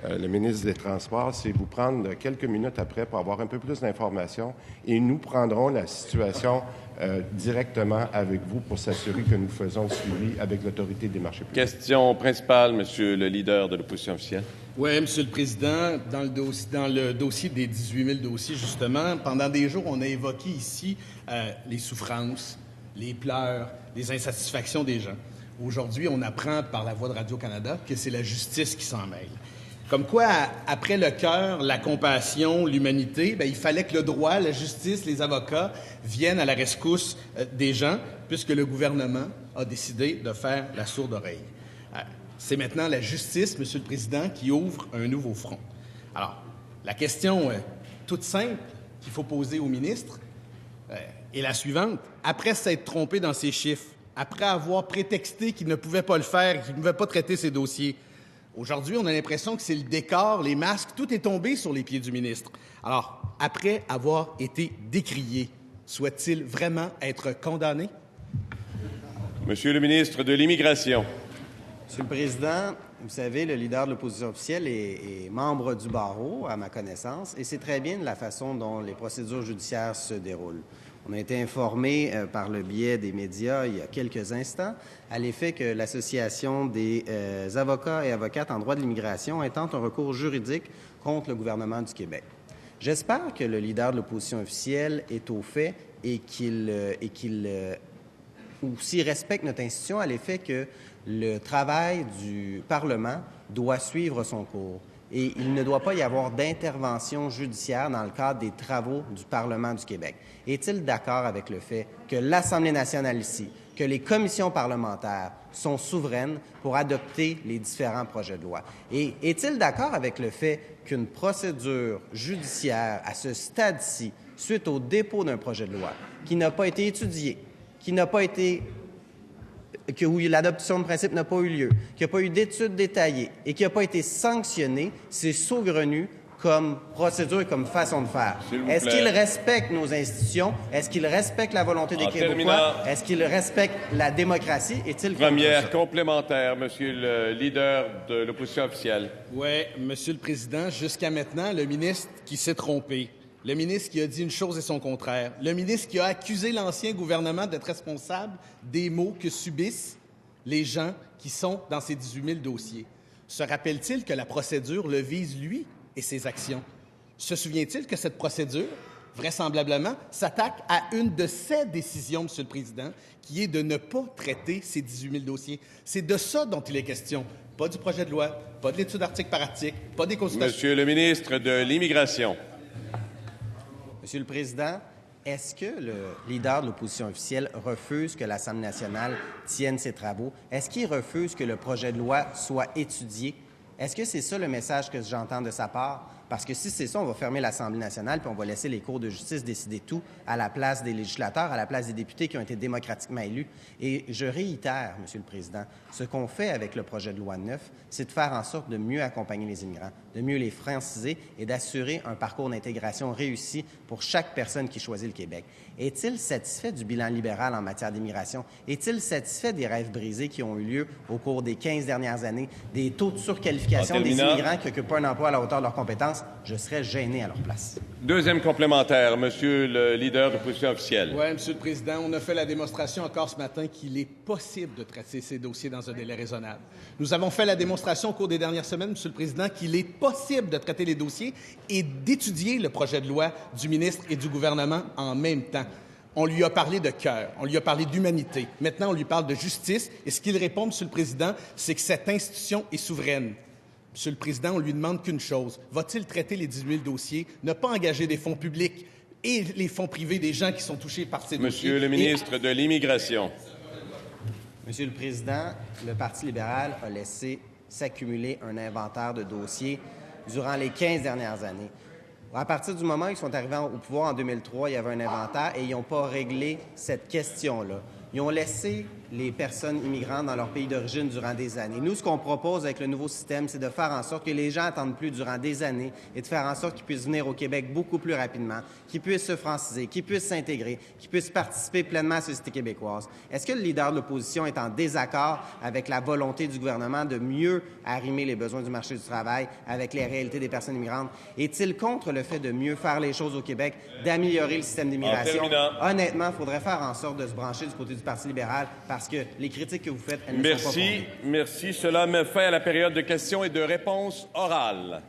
S12: le ministre des Transports, c'est vous prendre quelques minutes après pour avoir un peu plus d'informations et nous prendrons la situation directement avec vous pour s'assurer que nous faisons le suivi avec l'Autorité des marchés publics.
S1: Question principale, Monsieur le leader de l'opposition officielle.
S19: Oui, Monsieur le Président, dans le dossier des 18 000 dossiers, justement, pendant des jours, on a évoqué ici les souffrances, les pleurs, les insatisfactions des gens. Aujourd'hui, on apprend par la voix de Radio-Canada que c'est la justice qui s'en mêle. Comme quoi, après le cœur, la compassion, l'humanité, il fallait que le droit, la justice, les avocats viennent à la rescousse des gens, puisque le gouvernement a décidé de faire la sourde oreille. C'est maintenant la justice, Monsieur le Président, qui ouvre un nouveau front. Alors, la question toute simple qu'il faut poser au ministre est la suivante. Après s'être trompé dans ses chiffres, après avoir prétexté qu'il ne pouvait pas le faire, qu'il ne pouvait pas traiter ses dossiers, aujourd'hui, on a l'impression que c'est le décor, les masques, tout est tombé sur les pieds du ministre. Alors, après avoir été décrié, souhaite-t-il vraiment être condamné?
S1: Monsieur le ministre de l'Immigration.
S5: Monsieur le Président, vous savez, le leader de l'opposition officielle est membre du barreau, à ma connaissance, et c'est très bien la façon dont les procédures judiciaires se déroulent. On a été informé par le biais des médias il y a quelques instants à l'effet que l'Association des avocats et avocates en droit de l'immigration intente un recours juridique contre le gouvernement du Québec. J'espère que le leader de l'opposition officielle est au fait et qu'il aussi respecte notre institution à l'effet que le travail du Parlement doit suivre son cours. Et il ne doit pas y avoir d'intervention judiciaire dans le cadre des travaux du Parlement du Québec. Est-il d'accord avec le fait que l'Assemblée nationale ici, que les commissions parlementaires sont souveraines pour adopter les différents projets de loi? Et est-il d'accord avec le fait qu'une procédure judiciaire à ce stade-ci, suite au dépôt d'un projet de loi, qui n'a pas été étudié, qui n'a pas été où l'adoption de principe n'a pas eu lieu, qu'il n'y a pas eu d'études détaillées et qui n'a pas été sanctionné, c'est saugrenu comme procédure et comme façon de faire. Est-ce qu'il respecte nos institutions? Est-ce qu'il respecte la volonté des Québécois? Est-ce qu'il respecte la démocratie? Est-il
S1: Première complémentaire, Monsieur le leader de l'opposition officielle.
S19: Oui, Monsieur le Président, jusqu'à maintenant, le ministre qui s'est trompé, le ministre qui a dit une chose et son contraire, le ministre qui a accusé l'ancien gouvernement d'être responsable des maux que subissent les gens qui sont dans ces 18 000 dossiers. Se rappelle-t-il que la procédure le vise, lui, et ses actions? Se souvient-il que cette procédure, vraisemblablement, s'attaque à une de ses décisions, Monsieur le Président, qui est de ne pas traiter ces 18 000 dossiers? C'est de ça dont il est question. Pas du projet de loi, pas de l'étude article par article, pas des consultations.
S1: Monsieur le ministre de l'Immigration.
S5: Monsieur le Président, est-ce que le leader de l'opposition officielle refuse que l'Assemblée nationale tienne ses travaux? Est-ce qu'il refuse que le projet de loi soit étudié? Est-ce que c'est ça le message que j'entends de sa part? Parce que si c'est ça, on va fermer l'Assemblée nationale puis on va laisser les cours de justice décider tout à la place des législateurs, à la place des députés qui ont été démocratiquement élus. Et je réitère, Monsieur le Président, ce qu'on fait avec le projet de loi 9, c'est de faire en sorte de mieux accompagner les immigrants, de mieux les franciser et d'assurer un parcours d'intégration réussi pour chaque personne qui choisit le Québec. Est-il satisfait du bilan libéral en matière d'immigration? Est-il satisfait des rêves brisés qui ont eu lieu au cours des 15 dernières années, des taux de surqualification des immigrants qui n'occupent pas un emploi à la hauteur de leurs compétences? Je serais gêné à leur place.
S1: Deuxième complémentaire, Monsieur le leader de l'opposition officielle.
S19: Oui, Monsieur le Président, on a fait la démonstration encore ce matin qu'il est possible de traiter ces dossiers dans un délai raisonnable. Nous avons fait la démonstration au cours des dernières semaines, Monsieur le Président, qu'il est possible de traiter les dossiers et d'étudier le projet de loi du ministre et du gouvernement en même temps. On lui a parlé de cœur, on lui a parlé d'humanité. Maintenant, on lui parle de justice. Et ce qu'il répond, Monsieur le Président, c'est que cette institution est souveraine. Monsieur le Président, on lui demande qu'une chose. Va-t-il traiter les 18 000 dossiers, ne pas engager des fonds publics et les fonds privés des gens qui sont touchés par ces dossiers?
S1: Monsieur le ministre de l'Immigration.
S5: Monsieur le Président, le Parti libéral a laissé s'accumuler un inventaire de dossiers durant les 15 dernières années. À partir du moment où ils sont arrivés au pouvoir en 2003, il y avait un inventaire et ils n'ont pas réglé cette question-là. Ils ont laissé les personnes immigrantes dans leur pays d'origine durant des années. Nous, ce qu'on propose avec le nouveau système, c'est de faire en sorte que les gens n'attendent plus durant des années et de faire en sorte qu'ils puissent venir au Québec beaucoup plus rapidement, qu'ils puissent se franciser, qu'ils puissent s'intégrer, qu'ils puissent participer pleinement à la société québécoise. Est-ce que le leader de l'opposition est en désaccord avec la volonté du gouvernement de mieux arrimer les besoins du marché du travail avec les réalités des personnes immigrantes? Est-il contre le fait de mieux faire les choses au Québec, d'améliorer le système d'immigration? Honnêtement, il faudrait faire en sorte de se brancher du côté du Parti libéral parce que les critiques que vous faites, elles ne sont pas fondées.
S1: Merci. Cela met fin à la période de questions et de réponses orales.